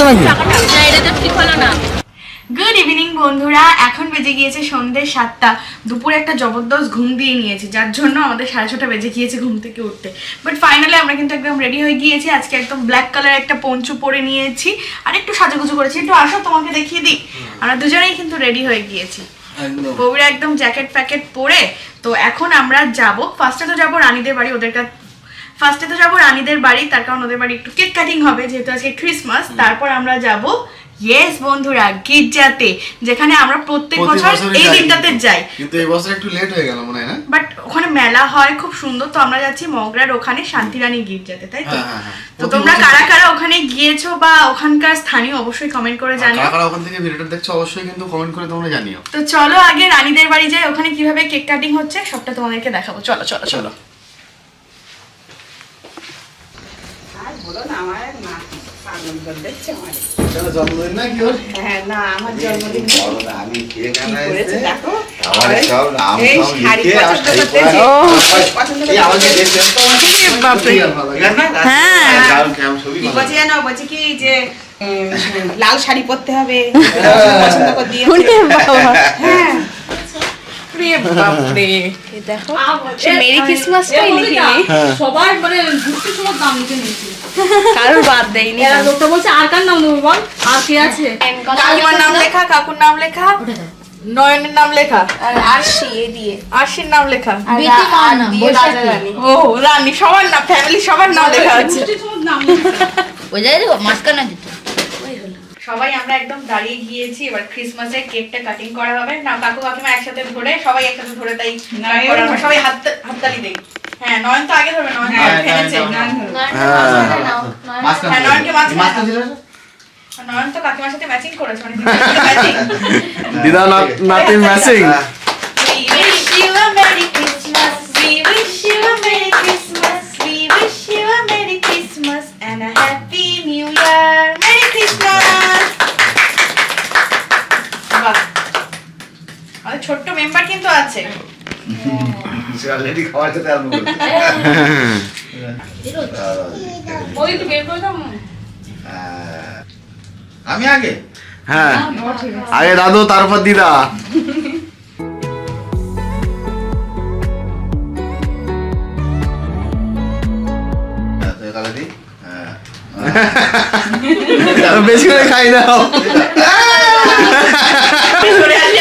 নাকি? Good evening বন্ধুরা, এখন বেজে গিয়েছে সন্ধ্যে 7টা। দুপুরে একটা জবরদস্ত ঘুম দিয়ে নিয়েছি, যার জন্য আমাদের 6:30 বেজে গিয়েছে ঘুম থেকে উঠতে। বাট ফাইনালি আমরা কিন্তু একদম রেডি হয়ে গিয়েছি। আজকে একদম ব্ল্যাক কালার একটা পঞ্চু পরে নিয়েছি আর একটু সাজুগুজু করেছি। একটু আসো তোমাকে দেখিয়ে দিই, আমরা দুজনেই কিন্তু রেডি হয়ে গিয়েছি। বউরা একদম জ্যাকেট প্যাকেট পরে। তো এখন আমরা যাব, ফার্স্টে তো যাবো রানীদের বাড়ি, রানীদের বাড়ি, তার কারণ ওদের বাড়ি একটু কেক কাটিং হবে, যেহেতু আজকে ক্রিসমাস। তারপর আমরা যাব ইয়েস বন্ধুরা গির্জাতে, যেখানে আমরা প্রত্যেক বছর এই দিনটাতে যাই, কিন্তু এই বছর একটু লেট হয়ে গেল মনে হয় না, বাট ওখানে মেলা হয় খুব সুন্দর। তো আমরা যাচ্ছি মগরার ওখানে শান্তিরানী গির্জাতে, তাই তো? তো তোমরা কারা কারা ওখানে গিয়েছো বা ওখানকার স্থানীয় অবশ্যই কমেন্ট করে জানিও। কারা কারা ওখান থেকে ভিডিওটা দেখছো অবশ্যই কিন্তু কমেন্ট করে তোমরা জানিও। তো চলো আগে রানীদের বাড়ি যাই, ওখানে কিভাবে কেক কাটিং হচ্ছে সবটা তোমাদেরকে দেখাবো। চলো চলো চলো। বলো না আমার মা পাগল করে দেখছে আমার। চলো জন্মদিন না কি ওর? হ্যাঁ না আমার জন্মদিন বলো না আমি কেক আনাইছে দেখো আমার সব নাম এই সব শাড়ি লিখে পছন্দ করতেছে। ও পছন্দ করতেছে। এই আমাকে দেখছেন তো বাপ রে। হ্যাঁ যাও কেমন ছবি কি বলছে জানো, বলছে কি যে লাল শাড়ি পরতে হবে, পছন্দ করে দিয়েছে। ওরে বাবা, হ্যাঁ রে বাপ রে। এই দেখো সে মেরি ক্রিসমাস টাই লিখে নেই, সবাই মানে ঘুরতে সবার দাম লিখে নিয়েছে, কারোর বাদ দেয়নি। এরা লোকটা বলছে আর কার নাম দেবো বল, আর কে আছে? কাকিমার নাম লেখা, কাকুর নাম লেখা, নয়নের নাম লেখা, আর আরশি এ দিয়ে আরশির নাম লেখা, বেটি মার নাম রাজা রানী। ও রানী, সবার নাম, ফ্যামিলি সবার নাম লেখা আছে। ঘুরতে সবার নাম লিখেছে। ওই যাই দেবো মাঝখানে দিত। সবাই আমরা একদম দাঁড়িয়ে গিয়েছি, এবার ক্রিসমাসের কেকটা কাটিং করা হবে। না কাকু কাকিমা একসাথে ধরে, সবাই একসাথে ধরে, তাই সবাই হাততালি দেই। হ্যাঁ নয়ন তো আগে ধরবে, নয়ন ফেলেছে। হ্যাঁ নয়নকে মাঝখানে দিল। নয়ন তো কাকিমার সাথে ম্যাচিং করেছে, মানে ম্যাচিং দিদা নাতিন matching. We wish you a Merry Christmas. We wish you a Merry Christmas. We wish you a Merry Christmas and a Happy New Year. Merry Christmas. বাহ, আমাদের ছোট্ট মেম্বার কিন্তু আছে। অলরেডি খাওয়াতে আরম্ভ করেছে। ওই একটু বের করে দাও না। আমি আগে? হ্যাঁ আগে দাদু, তারপর দিদা। বেশি করে খাই দাও।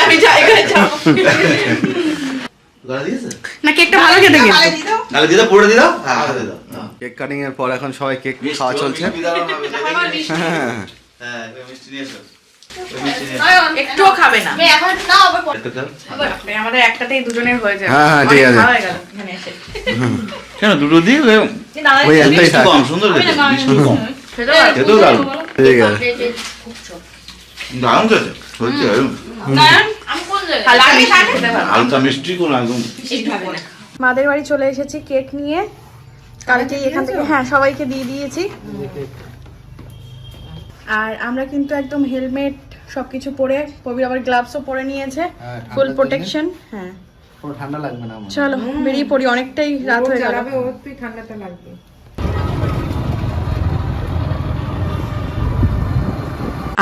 আমি জায়গায় যাবো না, কেকটা ভালো খেতে কিন্তু। তাহলে দিদা পুরো দিদা। কেক কাটিং এর পর এখন সবাই কেক খাওয়া চলছে। একটুও খাবে না, এখন না আবার আমাদের একটাতেই দুজনের হয়ে যাবে। হ্যাঁ, ঠিক আছে। হয়ে গেল এখানে এসে। কেন দুটো দিই? ওই একটাই থাক। সুন্দর খেতে, মিষ্টি কম। খেতেও দারুণ। ঠিক আছে। দারুণ খেতে হচ্ছে। আমি কোন জায়গায় হালকা মিষ্টি কোন একদম। মাদের বাড়ি চলে এসেছি কেক নিয়ে, কালকেই এখান থেকে হ্যাঁ সবাইকে দিয়ে দিয়েছি। আর আমরা কিন্তু একদম হেলমেট সবকিছু পরে, কবির আবার গ্লাভসও পরে নিয়েছে, ফুল প্রোটেকশন। হ্যাঁ পুরো ঠান্ডা লাগবে না। চলো বেরিয়ে পড়ি, অনেকটাই রাত হয়ে গেল। তুই ঠান্ডাতে লাগবে।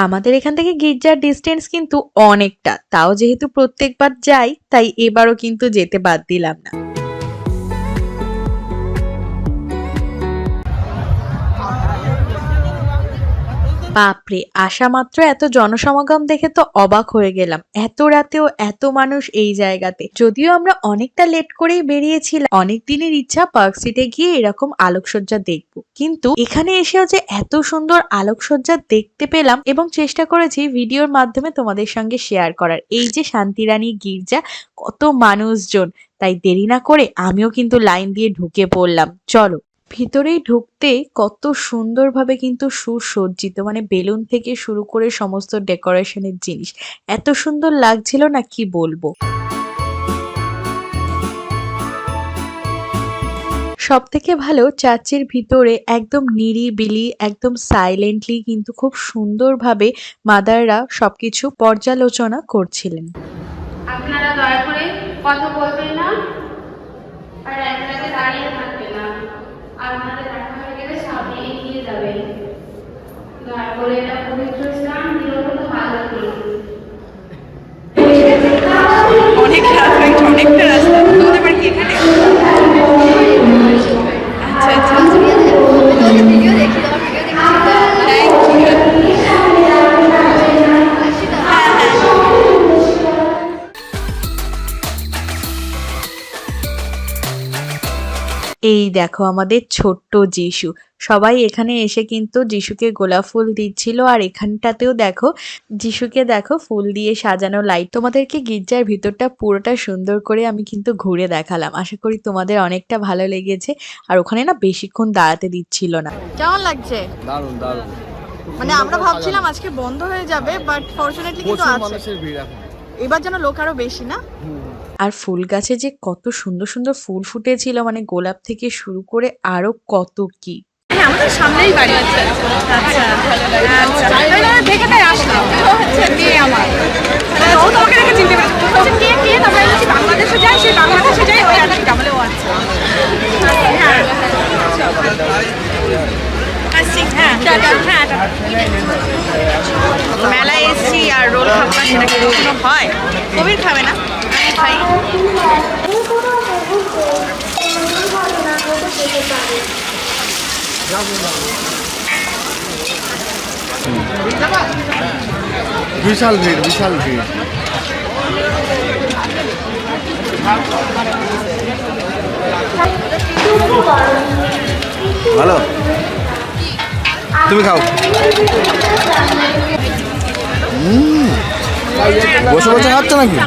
আমাদের এখান থেকে গির্জার ডিস্টেন্স কিন্তু অনেকটা, তাও যেহেতু প্রত্যেকবার যাই তাই এবারও কিন্তু যেতে বাদ দিলাম না। বাপরে, আসা মাত্র এত জনসমাগম দেখে তো অবাক হয়ে গেলাম। এত রাতেও এত মানুষ এই জায়গাতে। যদিও আমরা অনেকটা লেট করেই বেরিয়েছিলাম, অনেক দিনের ইচ্ছা পার্ক স্ট্রিটে গিয়ে এরকম আলোকসজ্জা দেখবো, কিন্তু এখানে এসেও যে এত সুন্দর আলোকসজ্জা দেখতে পেলাম এবং চেষ্টা করেছি ভিডিওর মাধ্যমে তোমাদের সঙ্গে শেয়ার করার। এই যে শান্তিরানী গির্জা, কত মানুষজন, তাই দেরি না করে আমিও কিন্তু লাইন দিয়ে ঢুকে পড়লাম। চলো ভিতরেই ঢুকতে কত সুন্দরভাবে কিন্তু সুসজ্জিত, মানে বেলুন থেকে শুরু করে সমস্ত ডেকোরেশনের জিনিস এত সুন্দর লাগছিল না, কি বলবো। সব থেকে ভালো চার্চের ভিতরে একদম নিরিবিলি, একদম সাইলেন্টলি কিন্তু খুব সুন্দরভাবে মাদাররা সবকিছু পর্যালোচনা করছিলেন। আপনারা দয়া করে কথা বলবেন না আর এক জায়গায় দাঁড়িয়ে থাকবেন না, আপনাদের দেখা হয়ে গেলে সামনে এগিয়ে যাবেন। তারপরে এটা পবিত্র স্নান নিয়মিত ভালো করে অনেক রাত হয়েছে, অনেকটা রাস্তা। তোমাদের বাড়ি কি এখানে? আচ্ছা আচ্ছা, ভিডিও দেখি তোমার ভিডিও দেখি এই দেখো আমাদের ছোট্ট যিশু। সবাই এখানে এসে কিন্তু যিশুকে গোলাপ ফুল দিচ্ছিল। আর এখানটাতেও দেখো যিশুকে দেখো ফুল দিয়ে সাজানো লাইট। তোমাদেরকে গির্জার ভিতরটা পুরোটা সুন্দর করে আমি কিন্তু ঘুরে দেখালাম। আশা করি তোমাদের অনেকটা ভালো লেগেছে। আর ওখানে না বেশিক্ষণ দাঁড়াতে দিচ্ছিল না। কেমন লাগছে? দারুণ দারুণ। মানে আমরা ভাবছিলাম আজকে বন্ধ হয়ে যাবে, বাট ফরচুনেটলি কিন্তু আছে। এবার যেন লোক আরো বেশি না। আর ফুল গাছে যে কত সুন্দর সুন্দর ফুল ফুটেছিল, মানে গোলাপ থেকে শুরু করে আরো কত কি। হ্যাঁ, আমাদের সামনেই বাড়ি। আচ্ছা দেখে তাই আসলাম। হচ্ছে মেয়ে আমার, ও তোমাকে দেখে চিনতে পেরেছে। বলছে কে কে? আমরা বলছি বাংলাদেশে যাই, সেই বাংলাদেশে যাই ওই আলাদা বলে। ও আচ্ছা হ্যাঁ মেলায় এসছি আর রোল খাবো না সেটা কি কখনো হয়? কবির খাবে না, আমি খাই। বিশাল ভিড়, বিশাল ভিড়। ভালো, তুমি খাও। বসে বসে খাচ্ছ নাকি?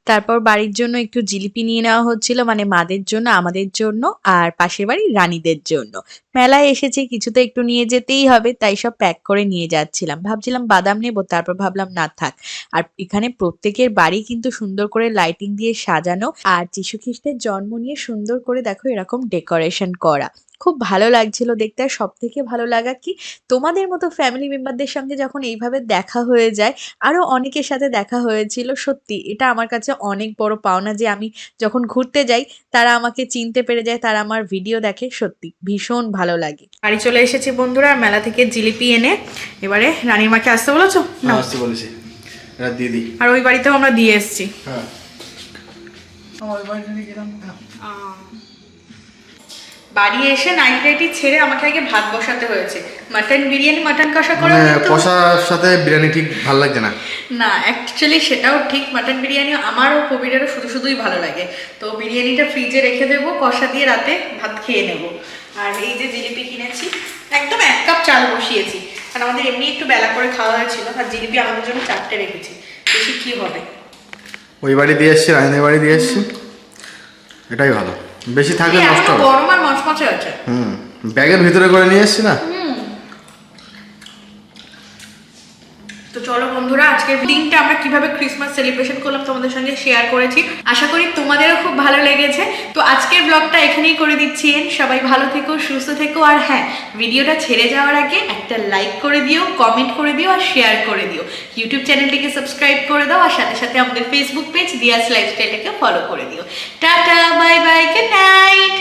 তারপর বাড়ির জন্য একটু জিলিপি নিয়ে নেওয়া হচ্ছিল, মানে মাদের জন্য, আমাদের জন্য, আর পাশের বাড়ির রানীদের জন্য। মেলায় এসেছে, কিছু তো একটু নিয়ে যেতেই হবে, তাই সব প্যাক করে নিয়ে যাচ্ছিলাম। ভাবছিলাম বাদাম নেবো, তারপর ভাবলাম না থাক। আর এখানে প্রত্যেকের বাড়ি কিন্তু সুন্দর করে লাইটিং দিয়ে সাজানো, আর যীশু খ্রিস্টের জন্ম নিয়ে সুন্দর করে দেখো এরকম ডেকোরেশন করা। খুব ভালো লাগছিল দেখতে। আর সব থেকে ভালো লাগা কি, তোমাদের মতো ফ্যামিলি মেম্বারদের সঙ্গে যখন এইভাবে দেখা হয়ে যায়, আরো অনেকের সাথে দেখা হয়েছিল। সত্যি এটা আমার কাছে অনেক বড় পাওনা যে আমি যখন ঘুরতে যাই তারা আমাকে চিনতে পেরে যায়, তারা আমার ভিডিও দেখে। সত্যি ভীষণ ভালো লাগে। বাড়ি চলে এসেছি বন্ধুরা মেলা থেকে জিলিপি এনে। এবারে রানীর মাকে আসতে বলেছো না? আসতে বলেছি, এটা দিয়ে দিই। আর ওই বাড়িতেও আমরা দিয়ে এসেছি। হ্যাঁ, আমার বাড়িতে গেলাম। বাড়ি এসে নাইটি ছেড়ে আমাকে আগে ভাত বসাতে হয়েছে। মাটন বিরিয়ানি, মাটন কষা করে কষার সাথে বিরিয়ানি ঠিক ভালো লাগছে না। না, অ্যাকচুয়ালি সেটাও ঠিক। মাটন বিরিয়ানি আমারও কবিরেরও শুধুই ভালো লাগে। তো বিরিয়ানিটা ফ্রিজে রেখে দেবো, কষা দিয়ে রাতে ভাত খেয়ে নেব। আর এই যে জিলিপি কিনেছি, একদম 1 কাপ চাল বসিয়েছি, কারণ আমাদের এমনি একটু বেলা করে খাওয়া হয়েছিল। আর জিলিপি আমাদের জন্য 4টে রেখেছি, বেশি কি হবে। ওই বাড়ি দিয়ে এসছি, রানীদের বাড়ি দিয়ে এসছি, এটাই ভালো। বেশি থাকলে নষ্ট হবে। গরম আর মচমচে আছে। ব্যাগের ভিতরে করে নিয়ে এসছি না। তো চলো বন্ধুরা, আজকের দিনটা আমরা কিভাবে ক্রিসমাস সেলিব্রেশন করলাম তোমাদের সঙ্গে শেয়ার করেছি। আশা করি তোমাদেরও খুব ভালো লেগেছে। তো আজকের ব্লগটা এখানেই করে দিচ্ছি। সবাই ভালো থেকো, সুস্থ থেকো। আর হ্যাঁ, ভিডিওটা ছেড়ে যাওয়ার আগে একটা লাইক করে দিও, কমেন্ট করে দিও আর শেয়ার করে দিও। ইউটিউব চ্যানেলটিকে সাবস্ক্রাইব করে দাও, আর সাথে সাথে আমাদের ফেসবুক পেজ দিয়াস লাইফস্টাইলটাকে ফলো করে দিও। Tata, bye bye, good night.